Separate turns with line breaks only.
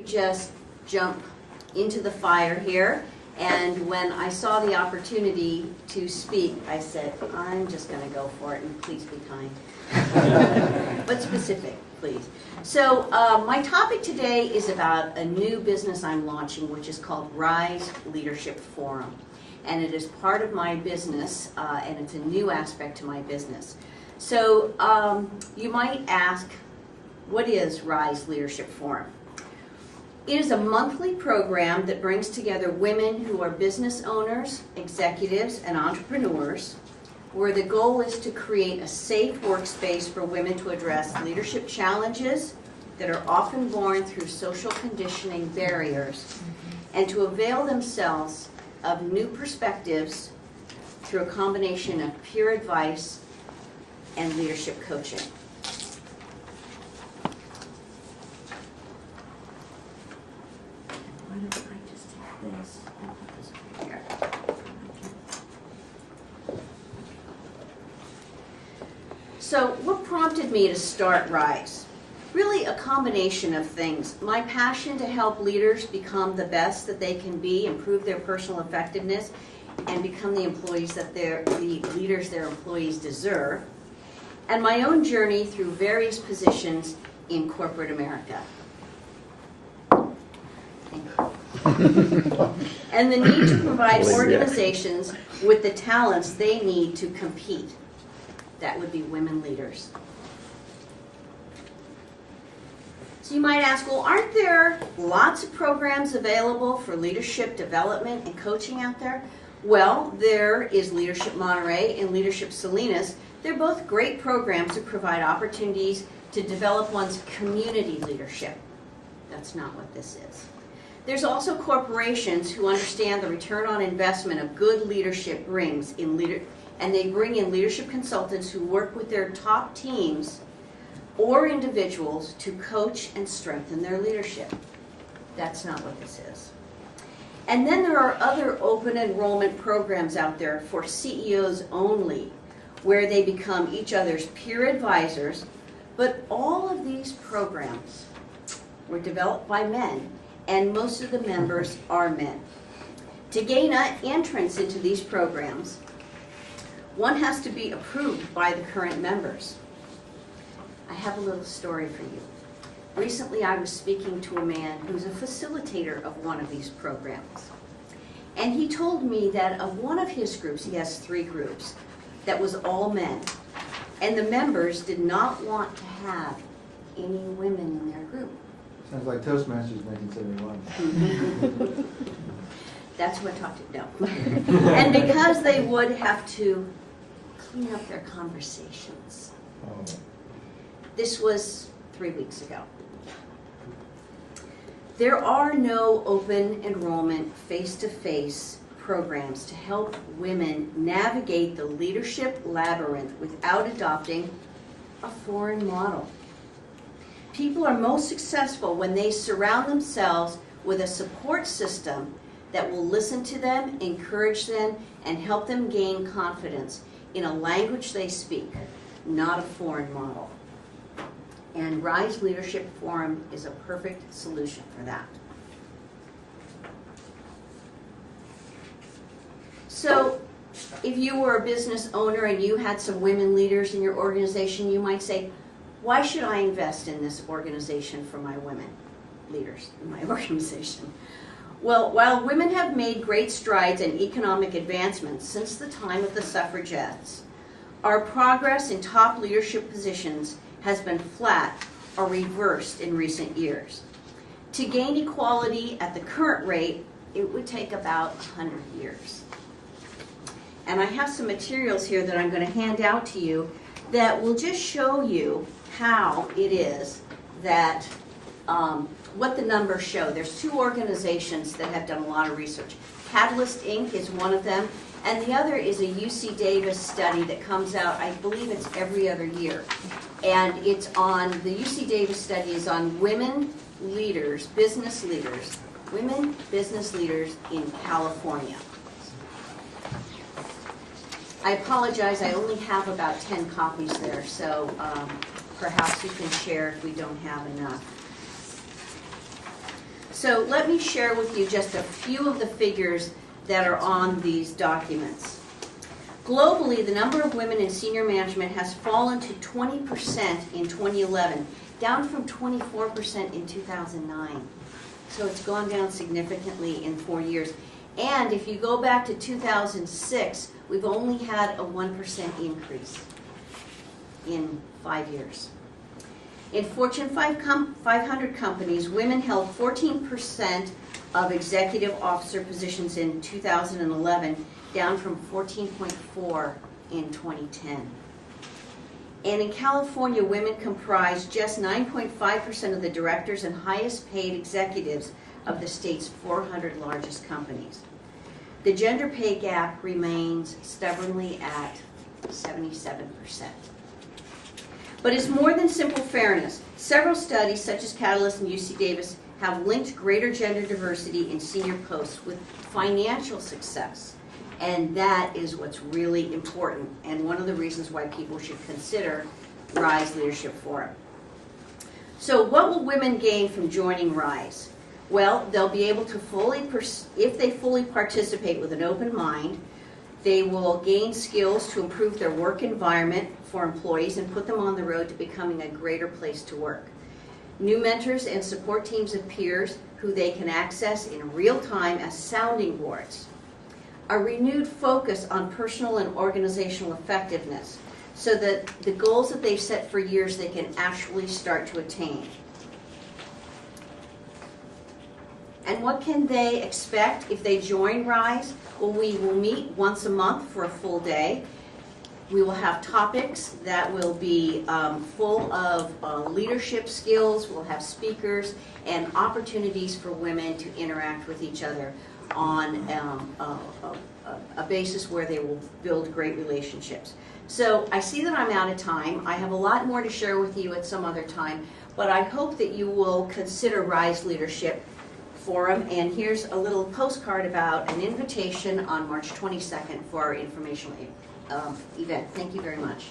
Just jump into the fire here, and when I saw the opportunity to speak, I said, I'm just going to go for it, and please be kind. But specific, please. So my topic today is about a new business I'm launching, which is called Rise Leadership Forum. And it is part of my business, and it's a new aspect to my business. So you might ask, what is Rise Leadership Forum? It is a monthly program that brings together women who are business owners, executives, and entrepreneurs, where the goal is to create a safe workspace for women to address leadership challenges that are often born through social conditioning barriers, and to avail themselves of new perspectives through a combination of peer advice and leadership coaching. Why don't I just take this and put this over here? So what prompted me to start Rise? Really a combination of things. My passion to help leaders become the best that they can be, improve their personal effectiveness, and become the leaders their employees deserve. And my own journey through various positions in corporate America. And the need to provide organizations with the talents they need to compete. That would be women leaders. So you might ask, well, aren't there lots of programs available for leadership development and coaching out there? Well, there is Leadership Monterey and Leadership Salinas. They're both great programs that provide opportunities to develop one's community leadership. That's not what this is. There's also corporations who understand the return on investment of good leadership brings in and they bring in leadership consultants who work with their top teams or individuals to coach and strengthen their leadership. That's not what this is. And then there are other open enrollment programs out there for CEOs only, where they become each other's peer advisors. But all of these programs were developed by men, and most of the members are men. To gain entrance into these programs, one has to be approved by the current members. I have a little story for you. Recently, I was speaking to a man who's a facilitator of one of these programs. And he told me that of one of his groups, he has 3 groups, that was all men. And the members did not want to have any women in their group.
Sounds like Toastmasters 1971.
That's what I talked to, no. And because they would have to clean up their conversations.
Oh.
This was 3 weeks ago. There are no open enrollment face-to-face programs to help women navigate the leadership labyrinth without adopting a foreign model. People are most successful when they surround themselves with a support system that will listen to them, encourage them, and help them gain confidence in a language they speak, not a foreign model. And Rise Leadership Forum is a perfect solution for that. So, if you were a business owner and you had some women leaders in your organization, you might say, why should I invest in this organization for my women leaders in my organization? Well, while women have made great strides in economic advancements since the time of the suffragettes, our progress in top leadership positions has been flat or reversed in recent years. To gain equality at the current rate, it would take about 100 years. And I have some materials here that I'm going to hand out to you that will just show you how it is that, what the numbers show. There's 2 organizations that have done a lot of research. Catalyst Inc. is one of them, and the other is a UC Davis study that comes out, I believe it's every other year. And it's on, the UC Davis study is on women leaders, business leaders, women business leaders in California. I apologize, I only have about 10 copies there, so perhaps you can share if we don't have enough. So let me share with you just a few of the figures that are on these documents. Globally, the number of women in senior management has fallen to 20% in 2011, down from 24% in 2009. So it's gone down significantly in 4 years. And if you go back to 2006, we've only had a 1% increase in 5 years. In Fortune 500 companies, women held 14% of executive officer positions in 2011, down from 14.4% in 2010. And in California, women comprise just 9.5% of the directors and highest paid executives of the state's 400 largest companies. The gender pay gap remains stubbornly at 77%. But it's more than simple fairness. Several studies, such as Catalyst and UC Davis, have linked greater gender diversity in senior posts with financial success. And that is what's really important, and one of the reasons why people should consider RISE Leadership Forum. So what will women gain from joining RISE? Well, they'll be able to if they fully participate with an open mind, they will gain skills to improve their work environment for employees and put them on the road to becoming a greater place to work. New mentors and support teams of peers who they can access in real time as sounding boards. A renewed focus on personal and organizational effectiveness so that the goals that they've set for years they can actually start to attain. And what can they expect if they join RISE? Well, we will meet once a month for a full day. We will have topics that will be full of leadership skills. We'll have speakers and opportunities for women to interact with each other on a basis where they will build great relationships. So I see that I'm out of time. I have a lot more to share with you at some other time, but I hope that you will consider RISE Leadership Forum. And here's a little postcard about an invitation on March 22nd for our informational event. Thank you very much.